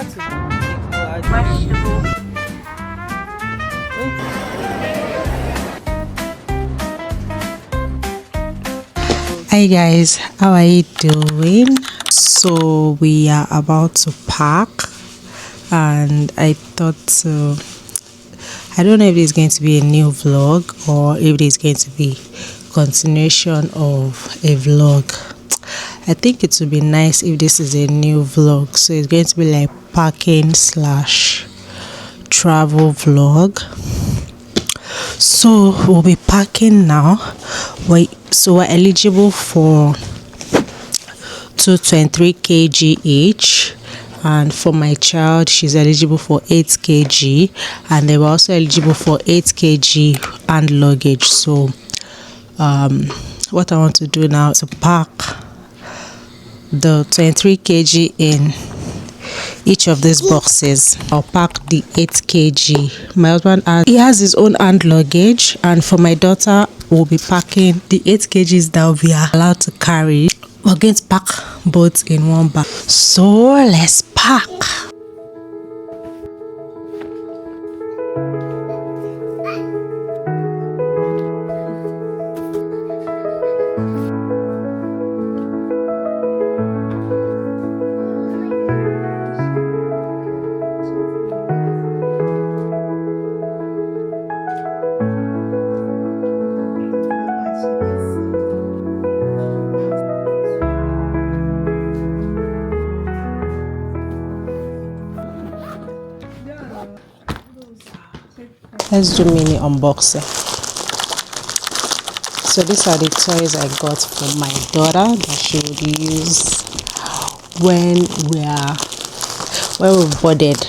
Hi guys, how are you doing? So we are about to pack, and I thought I don't know if it's going to be a new vlog or if it is going to be continuation of a vlog. I think it would be nice if this is a new vlog, so it's going to be like packing slash travel vlog. So we'll be packing now. So we're eligible for 223 kg each, and for my child she's eligible for 8 kg, and they were also eligible for 8 kg and luggage. So what I want to do now is to pack the 23 kg in each of these boxes. I'll pack the 8 kg. My husband has his own hand luggage, and for my daughter we'll be packing the 8 kgs that we are allowed to carry. We're going to pack both in one bag. So let's pack. Let's do mini unboxing. So these are the toys I got for my daughter that she would use when we boarded.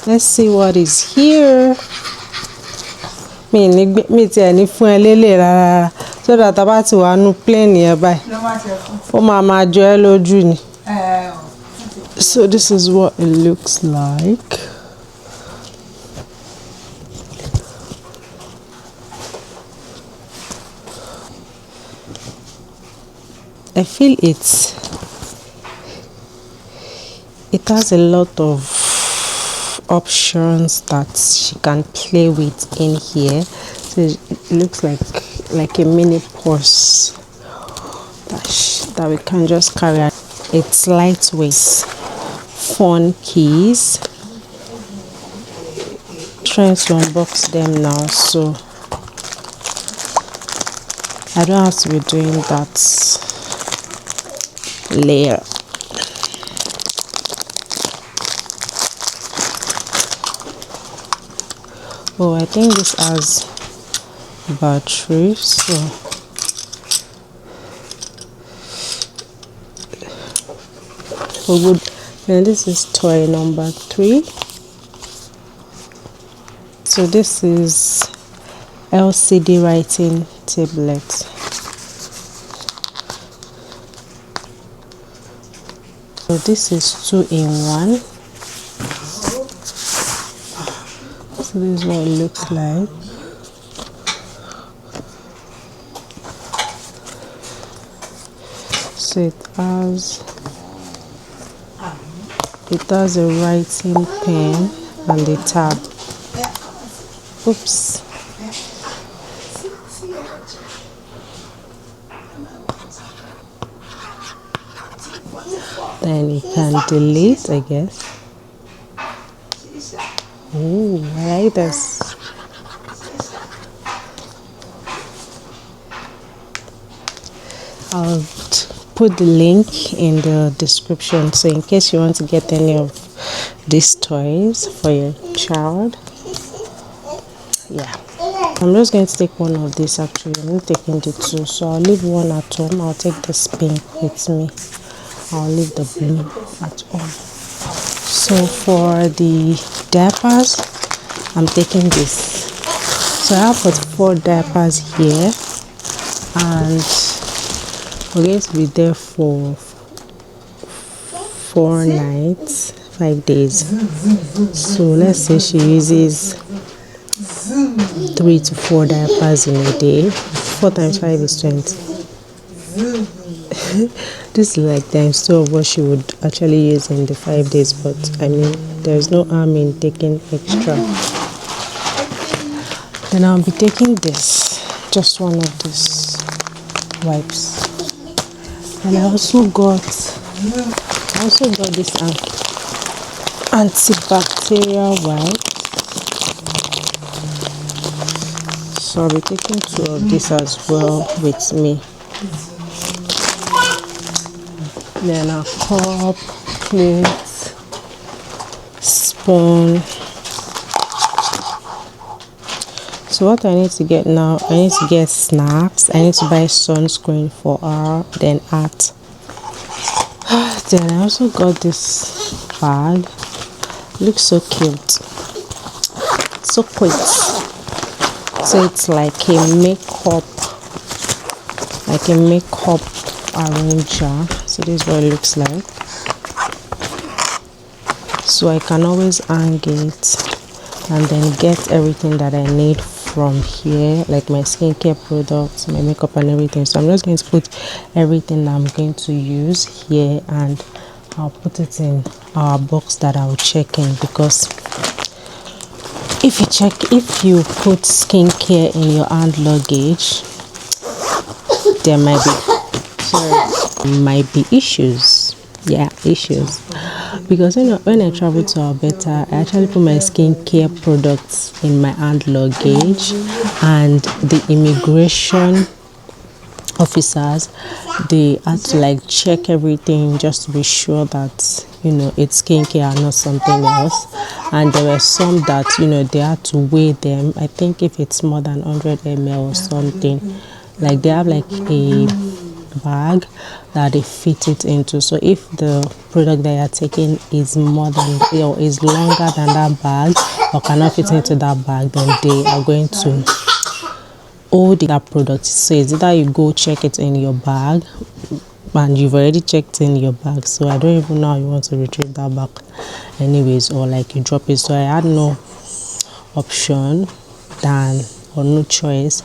Let's see what is here. Me ti ẹni fún ẹ lélẹ̀ rárá, so that tá bá ti wà nú plane yẹn báyìí ó máa jọ ẹ́ lójú ni. So this is what it looks like. I feel it has a lot of options that she can play with in here. So it looks like a mini purse that we can just carry. It's lightweight. Phone keys. Trying to unbox them now, so I don't have to be doing that layer. Oh, I think this has battery, so we would. And this is toy number 3. So this is LCD writing tablet. So this is 2-in-1. So this is what it looks like. So it has a writing pen and a tab. Oops. Then you can delete, I guess. Oh, I like this. I'll put the link in the description, so in case you want to get any of these toys for your child. Yeah, I'm just going to take one of these. Actually, I'm not taking the 2, so I'll leave one at home. I'll take this pink with me. I'll leave the blue at home. So for the diapers, I'm taking this. So I have 4 diapers here, and we're going to be there for 4 nights, 5 days. So let's say she uses 3 to 4 diapers in a day. 4 times 5 is 20. This is like times 2 of what she would actually use in the 5 days, but I mean, there's no harm in taking extra. Then I'll be taking this, just one of these wipes. And I also got this antibacterial wipe. So I'll be taking 2 of this as well with me. Then a cup, plate, spoon. So what I need to get now, I need to get snacks. I need to buy sunscreen for her, then hat. Then I also got this bag. Looks so cute, so quick. So it's like a makeup arranger. So this is what it looks like. So I can always hang it and then get everything that I need from here, like my skincare products, my makeup and everything. So I'm just going to put everything I'm going to use here, and I'll put it in our box that I'll check in, because if you put skincare in your hand luggage, there might be issues. Yeah, issues. Because when I travel to Alberta, I actually put my skincare products in my hand luggage, and the immigration officers, they had to like check everything just to be sure that it's skincare and not something else. And there were some that they had to weigh them. I think if it's more than 100 ml or something, like they have like a bag that they fit it into. So if the product that you're taking is more than is longer than that bag, or cannot fit into that bag, then they are going to hold that product. So it's either you go check it in your bag, and you've already checked in your bag, so I don't even know how you want to retrieve that back anyways, or like you drop it. So I had no option or no choice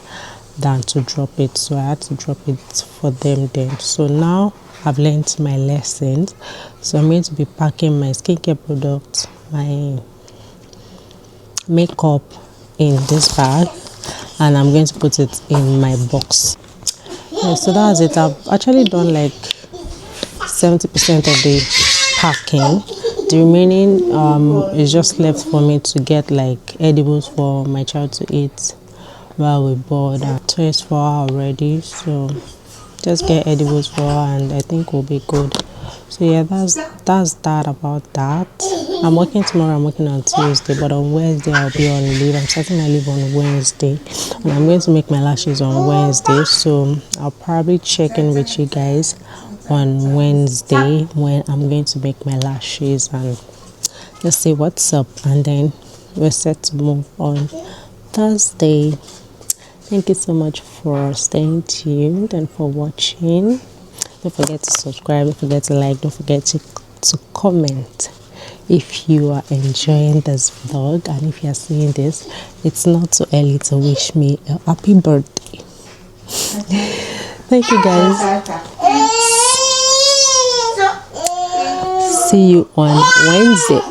than to drop it, so I had to drop it for them then. So now I've learned my lessons, so I'm going to be packing my skincare products, my makeup in this bag, and I'm going to put it in my box. Yeah, so that's it. I've actually done like 70% of the packing. The remaining is just left for me to get like edibles for my child to eat while we board. Toys for her already, so just get edibles for her and I think we'll be good. So yeah, that's that about that. I'm working tomorrow, I'm working on Tuesday, but on Wednesday I'll be on leave. I'm starting my leave on Wednesday, and I'm going to make my lashes on Wednesday, so I'll probably check in with you guys on Wednesday when I'm going to make my lashes and just say what's up, and then we're set to move on Thursday. Thank you so much for staying tuned and for watching. Don't forget to subscribe, don't forget to like, don't forget to comment if you are enjoying this vlog, and if you are seeing this, it's not too early to wish me a happy birthday. Thank you guys. See you on Wednesday.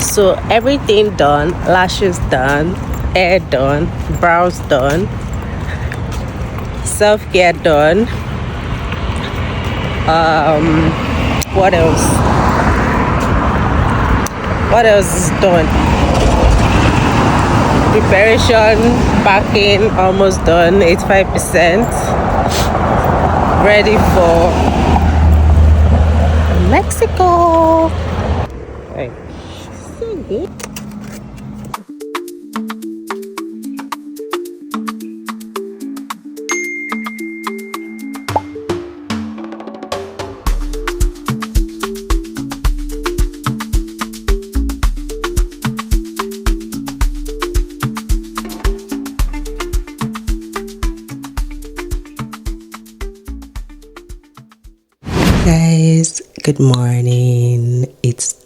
So everything done, lashes done, hair done, brows done, self-care done. What else? What else is done? Preparation, packing, almost done, 85%. Ready for Mexico. Right. So good. Guys, good morning.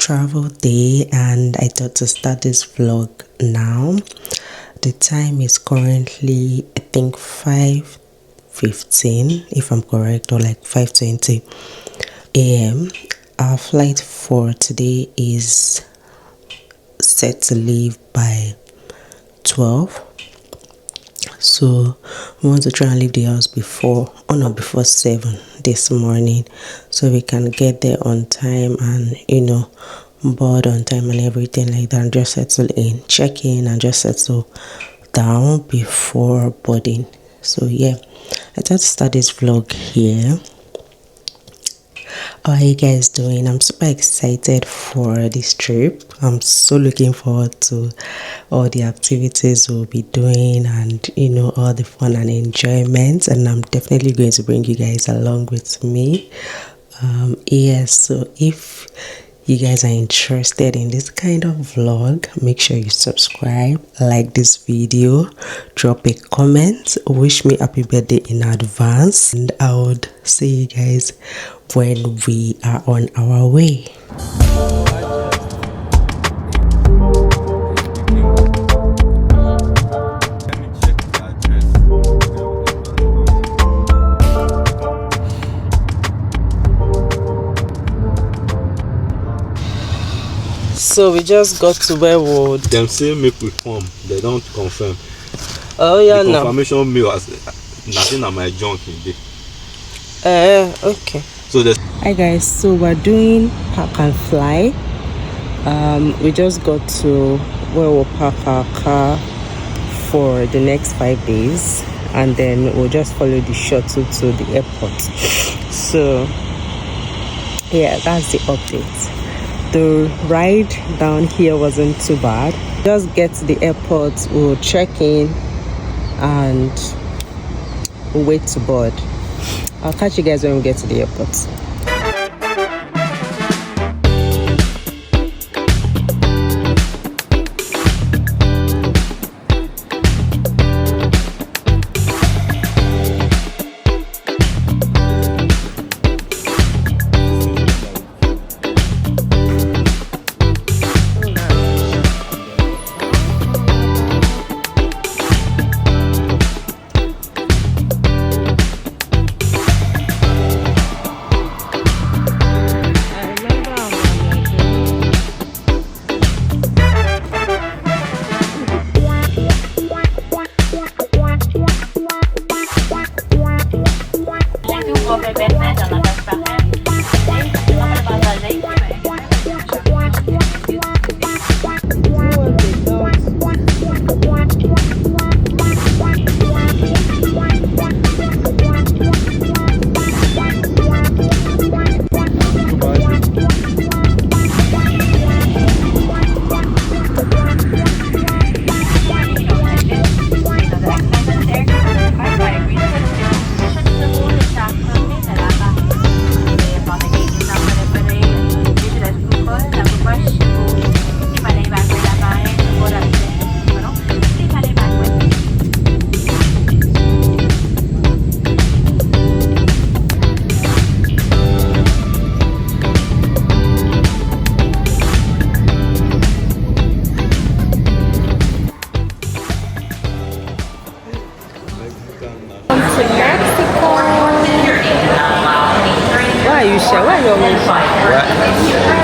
travel day, and I thought to start this vlog now. The time is currently, I think, 5:15 if I'm correct, or like 5:20 a.m. Our flight for today is set to leave by 12, so we want to try and leave the house before, or not before 7 this morning, so we can get there on time and board on time and everything like that, and just settle in, check in, and just settle down before boarding. So yeah, I thought to start this vlog here. How are you guys doing? I'm super excited for this trip. I'm so looking forward to all the activities we'll be doing, and all the fun and enjoyment, and I'm definitely going to bring you guys along with me. Yes, so if you guys are interested in this kind of vlog, make sure you subscribe, like this video, drop a comment, wish me happy birthday in advance, and I would see you guys when we are on our way. So we just got to where would them say make we come, they don't confirm. Oh yeah, the no. confirmation mail has nothing on my junk in there. Okay. So this. Hi guys, so we're doing park and fly. We just got to where we'll park our car for the next 5 days, and then we'll just follow the shuttle to the airport. So yeah, that's the update. The ride down here wasn't too bad. Just get to the airport, we'll check in, and we'll wait to board. I'll catch you guys when we get to the airport.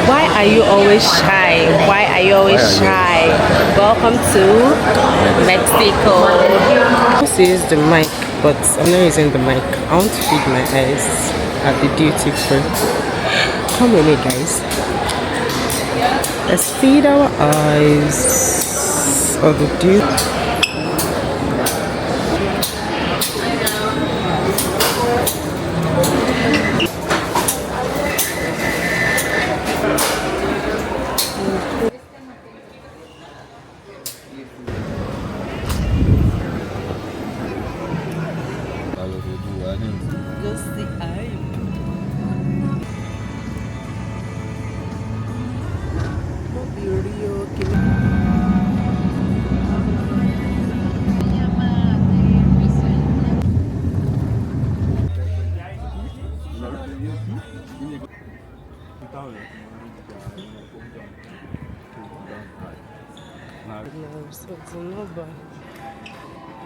Why are you always shy? Why are you always shy? Welcome to Mexico. This is the mic, but I'm not using the mic. I want to feed my eyes at the duty free. Come with me, guys. Let's feed our eyes of the duty. No, so it's no boy.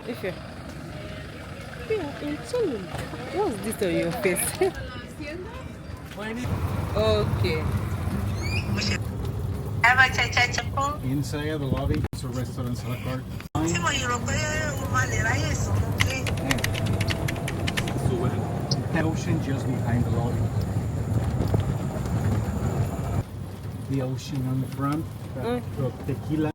If you yeah, in Tulum. What's this on your face? Okay. Inside of the lobby, it's a restaurant a la carte. So when? The ocean just behind the lobby. The ocean on the front, the tequila.